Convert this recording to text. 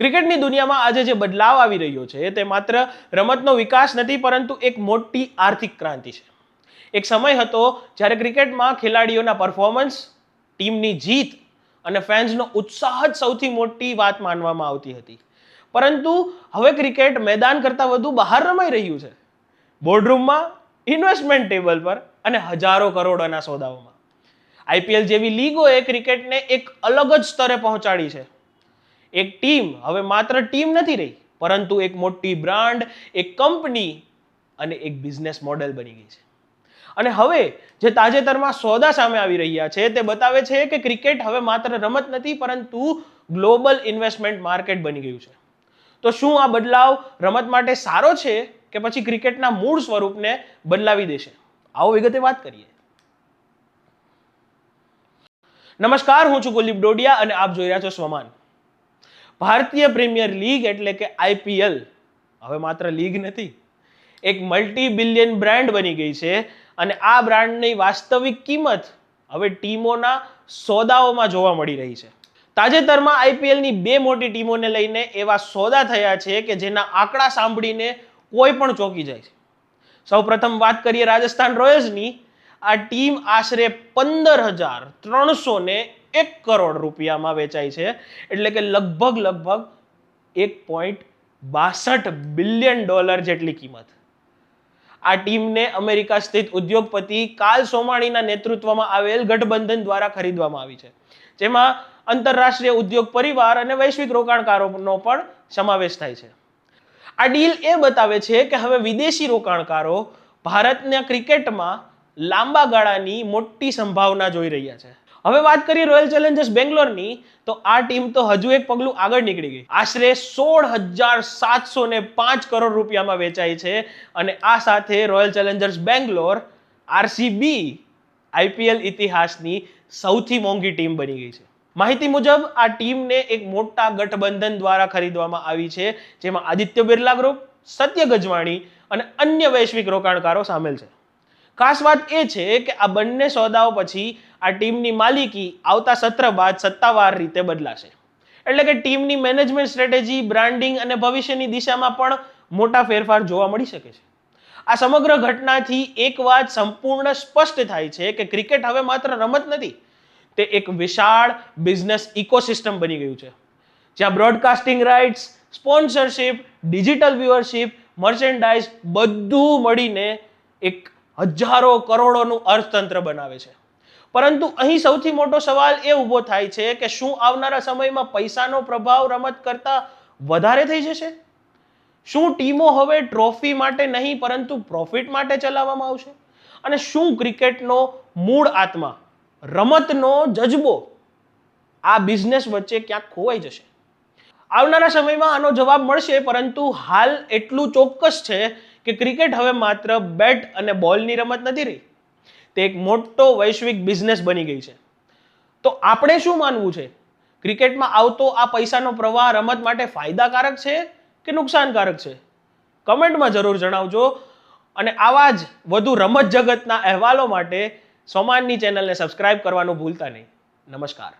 ક્રિકેટની દુનિયામાં આજે જે બદલાવ આવી રહ્યો છે તે માત્ર રમતનો વિકાસ નથી પરંતુ એક મોટી આર્થિક ક્રાંતિ છે. એક સમય હતો જ્યારે ક્રિકેટમાં ખેલાડીઓના પરફોર્મન્સ, ટીમની જીત અને ફેન્સનો ઉત્સાહ જ સૌથી મોટી વાત માનવામાં આવતી હતી. પરંતુ હવે ક્રિકેટ મેદાન કરતાં વધુ બહાર રમાઈ રહ્યું છે. બોર્ડરૂમમાં, ઇન્વેસ્ટમેન્ટ ટેબલ પર અને હજારો કરોડોના સોદાઓમાં. આઈપીએલ જેવી લીગોએ ક્રિકેટને એક અલગ જ સ્તરે પહોંચાડી છે. એક ટીમ હવે માત્ર ટીમ નથી રહી પરંતુ એક મોટી બ્રાન્ડ, એક કંપની અને એક બિઝનેસ મોડેલ બની ગઈ છે. અને હવે જે તાજેતરમાં સોદા સામે આવી રહ્યા છે તે બતાવે છે કે ક્રિકેટ હવે માત્ર રમત નથી પરંતુ ગ્લોબલ ઇન્વેસ્ટમેન્ટ માર્કેટ બની ગયું છે. તો શું આ બદલાવ રમત માટે સારો છે કે પછી ક્રિકેટના મૂળ સ્વરૂપને બદલાવી દેશે? આવો વિગતે વાત કરીએ. નમસ્કાર, હું છું કુલદીપ ડોડિયા અને આપ જોઈ રહ્યા છો સ્વમાન. ભારતીય પ્રીમિયર લીગ એટલે કે આઈપીએલ હવે માત્ર લીગ નથી, એક મલ્ટી બિલિયન બ્રાન્ડ બની ગઈ છે. અને આ બ્રાન્ડની વાસ્તવિક કિંમત હવે ટીમોના સોદાઓમાં જોવા મળી રહી છે. તાજેતરમાં આઈપીએલની બે મોટી ટીમોને લઈને એવા સોદા થયા છે કે જેના આંકડા સાંભળીને કોઈ પણ ચોંકી જાય છે. સૌપ્રથમ વાત કરીએ રાજસ્થાન રોયલ્સની. આ ટીમ આશરે 15,301 કરોડ રૂપિયામાં વેચાય છે, એટલે કે લગભગ $1.62 બિલિયન જેટલી કિંમત. આ ટીમને અમેરિકા સ્થિત ઉદ્યોગપતિ કાર્લ સોમાણીના નેતૃત્વમાં આવેલ ગઠબંધન દ્વારા ખરીદવામાં આવી છે, જેમાં આંતરરાષ્ટ્રીય ઉદ્યોગ પરિવાર અને વૈશ્વિક રોકાણકારોનો પણ સમાવેશ થાય છે. આ ડીલ એ બતાવે છે કે હવે વિદેશી રોકાણકારો ભારતના ક્રિકેટમાં લાંબા ગાળાની મોટી સંભાવના જોઈ રહ્યા છે. હવે વાત કરીએ રોયલ ચેલેન્જર્સ બેંગ્લોરની, તો આ ટીમ તો હજુ એક પગલું આગળ નીકળી ગઈ. આશરે 16,705 કરોડ રૂપિયામાં વેચાય છે અને આ સાથે royal Challengers Bangalore RCB IPL ઇતિહાસની સૌથી મોંઘી ટીમ બની ગઈ છે. માહિતી મુજબ આ ટીમને એક મોટા ગઠબંધન દ્વારા ખરીદવામાં આવી છે, જેમાં આદિત્ય બિરલા ગ્રુપ, સત્ય ગજવાણી અને અન્ય વૈશ્વિક રોકાણકારો સામેલ છે. ખાસ વાત એ છે કે આ બંને સોદાઓ પછી આ ટીમની માલિકી આવતા સત્ર બાદ સત્તાવાર રીતે બદલાશે. એટલે કે ટીમની મેનેજમેન્ટ સ્ટ્રેટેજી, બ્રાન્ડિંગ અને ભવિષ્યની દિશામાં પણ મોટા ફેરફાર જોવા મળી શકે છે. આ સમગ્ર ઘટનાથી એક વાત સંપૂર્ણ સ્પષ્ટ થાય છે કે ક્રિકેટ હવે માત્ર રમત નથી, તે એક વિશાળ બિઝનેસ ઇકોસિસ્ટમ બની ગયું છે, જ્યાં broadcasting rights, sponsorship, digital viewership, merchandise બધું મળીને એક હજારો કરોડોનું અર્થતંત્ર બનાવે છે. પરંતુ અહીં સૌથી મોટો સવાલ એ ઊભો થાય છે કે શું આવનારા સમયમાં પૈસાનો પ્રભાવ રમત કરતાં વધારે થઈ જશે? શું ટીમો હવે ટ્રોફી માટે નહીં પરંતુ પ્રોફિટ માટે ચલાવવામાં આવશે? અને શું ક્રિકેટનો મૂળ આત્મા, રમતનો જજ્બો આ બિઝનેસ વચ્ચે ક્યાંક ખોવાઈ જશે? આવનારા સમયમાં આનો જવાબ મળશે, પરંતુ હાલ એટલું ચોક્કસ છે કે ક્રિકેટ હવે માત્ર બેટ અને બોલની રમત નથી રહી, તે એક મોટો વૈશ્વિક બિઝનેસ બની ગઈ છે. તો આપણે શું માનવું છે? ક્રિકેટમાં આવતો આ પૈસાનો પ્રવાહ રમત માટે ફાયદાકારક છે કે નુકસાનકારક છે? કમેન્ટમાં જરૂર જણાવજો. અને આવા જ વધુ રમત જગતના અહેવાલો માટે સોમાનની ચેનલને સબસ્ક્રાઇબ કરવાનું ભૂલતા નહીં. નમસ્કાર.